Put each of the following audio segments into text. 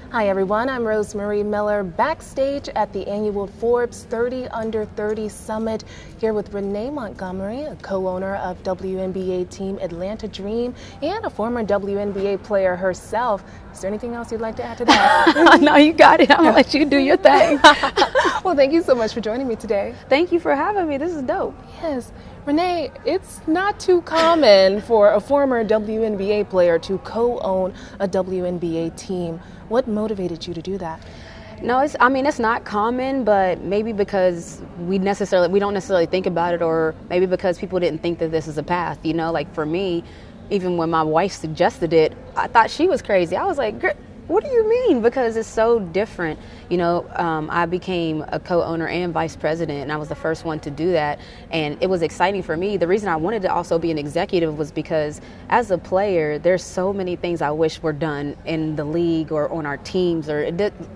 Hi everyone, I'm Rosemarie Miller, backstage at the annual Forbes 30 Under 30 Summit, here with Renee Montgomery, a co-owner of WNBA team Atlanta Dream and a former WNBA player herself. Is there anything else you'd like to add to that? No, you got it. I'm gonna let you do your thing. Well, thank you so much for joining me today. Thank you for having me. This is dope. Yes. Renee, it's not too common for a former WNBA player to co-own a WNBA team. What motivated you to do that? No, it's not common, but maybe because we don't necessarily think about it, or maybe because people didn't think that this is a path. You know, like for me, even when my wife suggested it, I thought she was crazy. I was like, what do you mean? Because it's so different. You know, I became a co-owner and vice president, and I was the first one to do that. And it was exciting for me. The reason I wanted to also be an executive was because as a player, there's so many things I wish were done in the league or on our teams or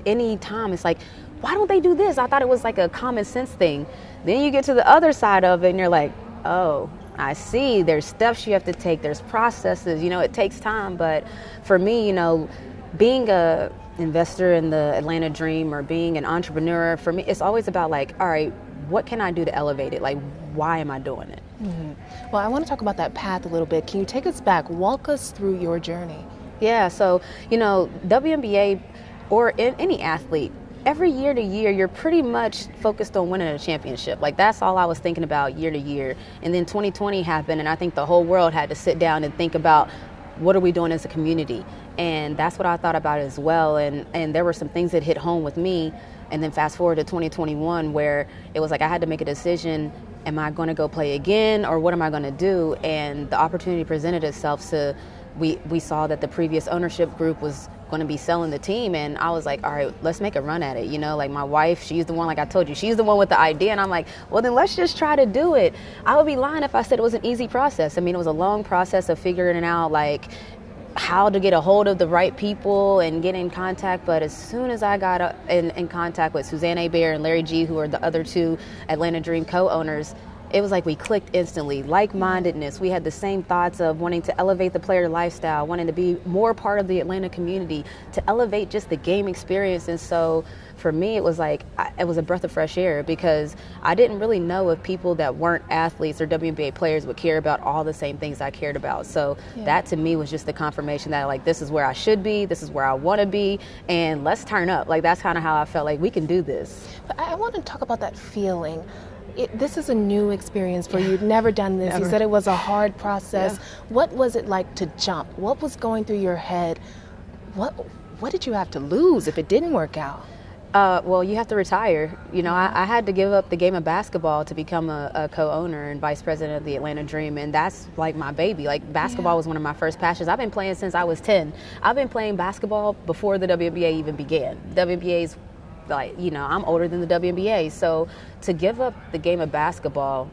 any time. It's like, why don't they do this? I thought it was like a common sense thing. Then you get to the other side of it and you're like, oh, I see. There's steps you have to take. There's processes. You know, it takes time. But for me, you know, being a investor in the Atlanta Dream or being an entrepreneur, for me, it's always about like, all right, what can I do to elevate it? Like, why am I doing it? Mm-hmm. Well, I want to talk about that path a little bit. Can you take us back? Walk us through your journey. Yeah, so, you know, WNBA or any athlete, every year to year, you're pretty much focused on winning a championship. Like, that's all I was thinking about year to year. And then 2020 happened, and I think the whole world had to sit down and think about, what are we doing as a community? And that's what I thought about as well. And there were some things that hit home with me. And then fast forward to 2021, where it was like I had to make a decision. Am I going to go play again, or what am I going to do? And the opportunity presented itself. So we saw that the previous ownership group was going to be selling the team, and I was like, all right, let's make a run at it. You know, like my wife, she's the one, like I told you, she's the one with the idea, and I'm like, well, then let's just try to do it. I would be lying if I said it was an easy process. I mean, it was a long process of figuring out like how to get a hold of the right people and get in contact. But as soon as I got in contact with Suzanne Hebert and Larry G, who are the other two Atlanta Dream co-owners, it was like we clicked instantly. Like-mindedness. We had the same thoughts of wanting to elevate the player lifestyle, wanting to be more part of the Atlanta community, to elevate just the game experience. And so for me, it was like, it was a breath of fresh air, because I didn't really know if people that weren't athletes or WNBA players would care about all the same things I cared about. So that to me was just the confirmation that like, this is where I should be, this is where I want to be, and let's turn up. Like, that's kind of how I felt like we can do this. But I want to talk about that feeling. This is a new experience for you. You've never done this. Never. You said it was a hard process. Yeah. What was it like to jump? What was going through your head? What did you have to lose if it didn't work out? Well, you have to retire. You know, I had to give up the game of basketball to become a co-owner and vice president of the Atlanta Dream, and that's like my baby. Like, basketball was one of my first passions. I've been playing since I was 10. I've been playing basketball before the WNBA even began. WNBA's like, you know, I'm older than the WNBA, so to give up the game of basketball,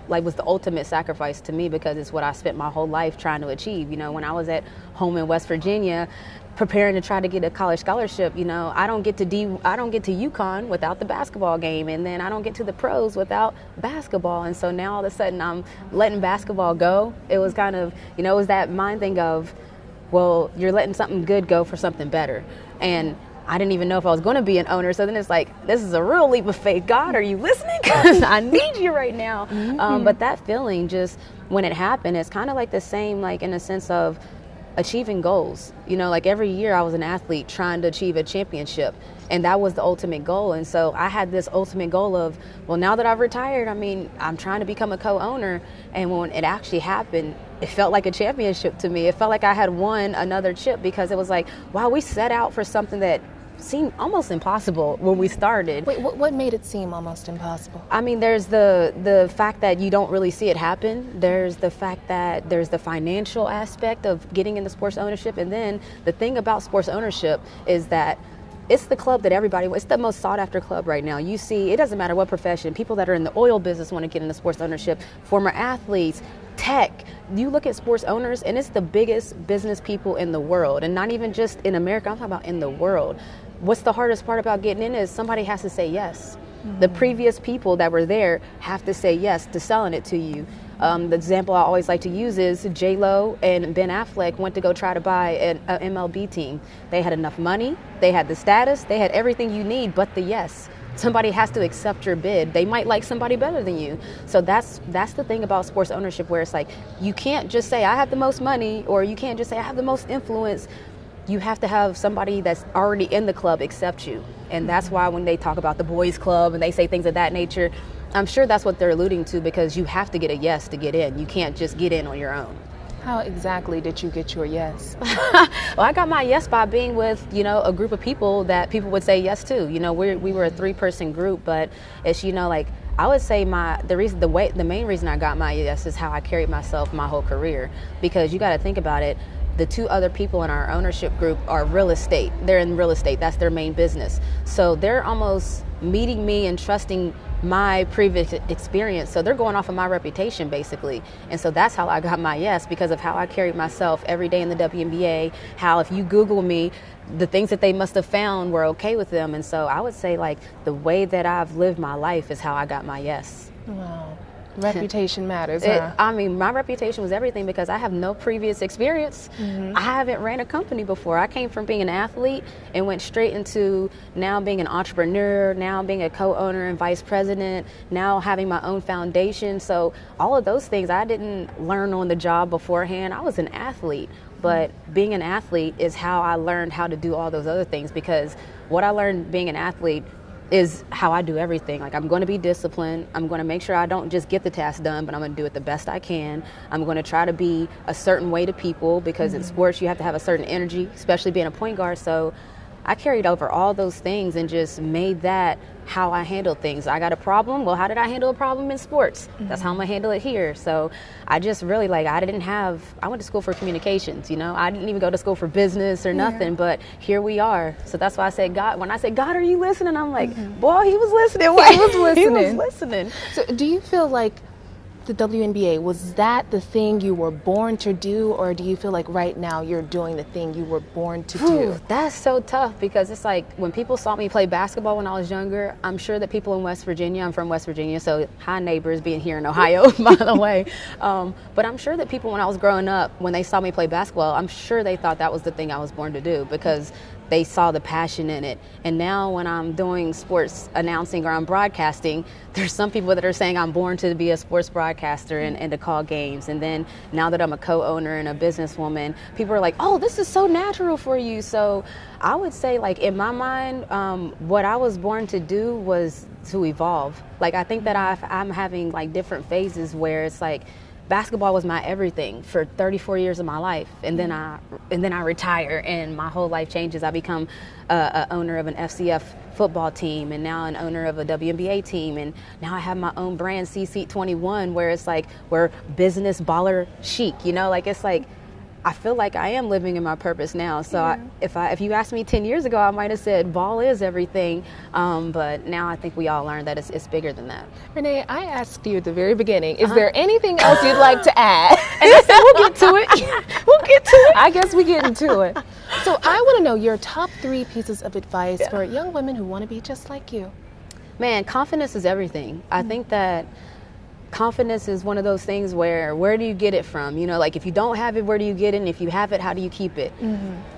was the ultimate sacrifice to me, because it's what I spent my whole life trying to achieve. You know, when I was at home in West Virginia, preparing to try to get a college scholarship, you know, I don't get to UConn without the basketball game, and then I don't get to the pros without basketball. And so now all of a sudden I'm letting basketball go. It was kind of, you know, it was that mind thing of, well, you're letting something good go for something better. And I didn't even know if I was going to be an owner. So then it's like, this is a real leap of faith. God, are you listening? Because I need you right now. Mm-hmm. But that feeling, just when it happened, it's kind of like the same, like in a sense of achieving goals. You know, like every year I was an athlete trying to achieve a championship, and that was the ultimate goal. And so I had this ultimate goal of, well, now that I've retired, I mean, I'm trying to become a co-owner. And when it actually happened, it felt like a championship to me. It felt like I had won another chip, because it was like, wow, we set out for something that seemed almost impossible when we started. Wait, what made it seem almost impossible? I mean, there's the fact that you don't really see it happen. There's the fact that there's the financial aspect of getting into sports ownership. And then the thing about sports ownership is that it's the club that everybody wants. It's the most sought after club right now. You see, it doesn't matter what profession, people that are in the oil business want to get into sports ownership, former athletes, tech. You look at sports owners, and it's the biggest business people in the world. And not even just in America, I'm talking about in the world. What's the hardest part about getting in is somebody has to say yes. Mm-hmm. The previous people that were there have to say yes to selling it to you. The example I always like to use is J-Lo and Ben Affleck went to go try to buy an MLB team. They had enough money, they had the status, they had everything you need but the yes. Somebody has to accept your bid. They might like somebody better than you. So that's the thing about sports ownership, where it's like, you can't just say I have the most money, or you can't just say I have the most influence. You have to have somebody that's already in the club accept you. And that's why when they talk about the boys club and they say things of that nature, I'm sure that's what they're alluding to, because you have to get a yes to get in. You can't just get in on your own. How exactly did you get your yes? Well, I got my yes by being with, a group of people that people would say yes to. We were a 3-person group, but it's, I would say the main reason I got my yes is how I carried myself my whole career. Because you got to think about it. The 2 other people in our ownership group are real estate. They're in real estate. That's their main business. So they're almost meeting me and trusting my previous experience. So they're going off of my reputation, basically. And so that's how I got my yes, because of how I carried myself every day in the WNBA, how if you Google me, the things that they must have found were okay with them. And so I would say, like, the way that I've lived my life is how I got my yes. Wow. Reputation matters, huh? My reputation was everything, because I have no previous experience. I haven't ran a company before. I came from being an athlete and went straight into now being an entrepreneur, now being a co-owner and vice president, now having my own foundation. So all of those things I didn't learn on the job beforehand. I was an athlete, but being an athlete is how I learned how to do all those other things, because what I learned being an athlete is how I do everything. Like, I'm going to be disciplined. I'm going to make sure I don't just get the task done, but I'm going to do it the best I can. I'm going to try to be a certain way to people, because in sports you have to have a certain energy, especially being a point guard. So I carried over all those things and just made that how I handle things. I got a problem. Well, how did I handle a problem in sports? That's how I'm gonna handle it here. So I just really, I went to school for communications, I didn't even go to school for business or nothing, but here we are. So that's why I said, God, when I say, God, are you listening? I'm like, boy, he was listening. He was listening. He was listening. So do you feel like the WNBA, was that the thing you were born to do, or do you feel like right now you're doing the thing you were born to do? That's so tough, because it's like when people saw me play basketball when I was younger, I'm sure that people in West Virginia, I'm from West Virginia, so hi neighbors, being here in Ohio, by the way. But I'm sure that people when I was growing up, when they saw me play basketball, I'm sure they thought that was the thing I was born to do, because they saw the passion in it. And now when I'm doing sports announcing or I'm broadcasting, there's some people that are saying I'm born to be a sports broadcaster and to call games. And then now that I'm a co-owner and a businesswoman, people are like, oh, this is so natural for you. So I would say, like, in my mind, what I was born to do was to evolve. Like, I think that I'm having like different phases where it's like, basketball was my everything for 34 years of my life, and then I retire, and my whole life changes. I become a owner of an FCF football team, and now an owner of a WNBA team, and now I have my own brand, C-Seat 21, where it's like we're business baller chic. It's like I feel like I am living in my purpose now. So if you asked me 10 years ago, I might have said ball is everything. But now I think we all learned that it's bigger than that. Renee, I asked you at the very beginning, is there anything else you'd like to add? And I said, we'll get to it. We'll get to it. I guess we get into it. So I want to know your top 3 pieces of advice for young women who want to be just like you. Man, confidence is everything. I think that confidence is one of those things where do you get it from? Like, if you don't have it, where do you get it? And if you have it, how do you keep it?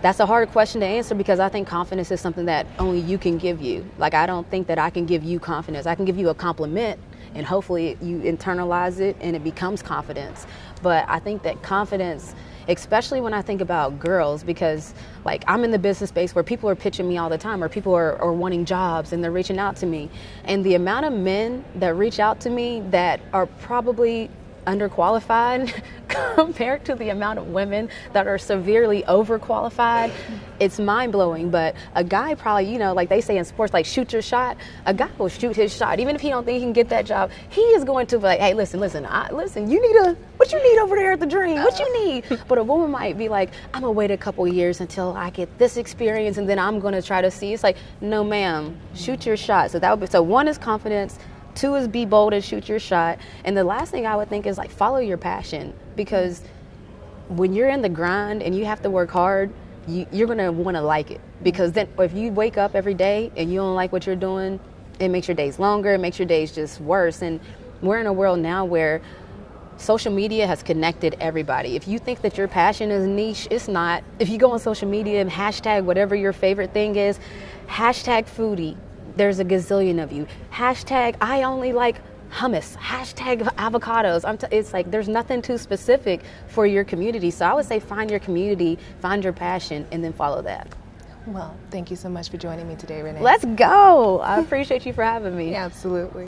That's a hard question to answer, because I think confidence is something that only you can give you. Like, I don't think that I can give you confidence. I can give you a compliment, and hopefully you internalize it and it becomes confidence. But I think that confidence, especially when I think about girls, because like I'm in the business space where people are pitching me all the time, or people are wanting jobs and they're reaching out to me. And the amount of men that reach out to me that are probably underqualified compared to the amount of women that are severely overqualified, it's mind-blowing. But a guy probably, like they say in sports, like shoot your shot, a guy will shoot his shot. Even if he don't think he can get that job, he is going to be like, hey, listen, you need what you need over there at the Dream? What you need? But a woman might be like, I'm gonna wait a couple of years until I get this experience, and then I'm gonna try to see. It's like, no ma'am, shoot your shot. So one is confidence, 2 is be bold and shoot your shot. And the last thing I would think is like follow your passion, because when you're in the grind and you have to work hard, you're going to want to like it, because then if you wake up every day and you don't like what you're doing, it makes your days longer, it makes your days just worse. And we're in a world now where social media has connected everybody. If you think that your passion is niche, it's not. If you go on social media and hashtag whatever your favorite thing is, hashtag foodie, there's a gazillion of you. Hashtag I only like hummus, hashtag avocados. It's like there's nothing too specific for your community. So I would say find your community, find your passion, and then follow that. Well, thank you so much for joining me today, Renee. Let's go. I appreciate you for having me. Absolutely.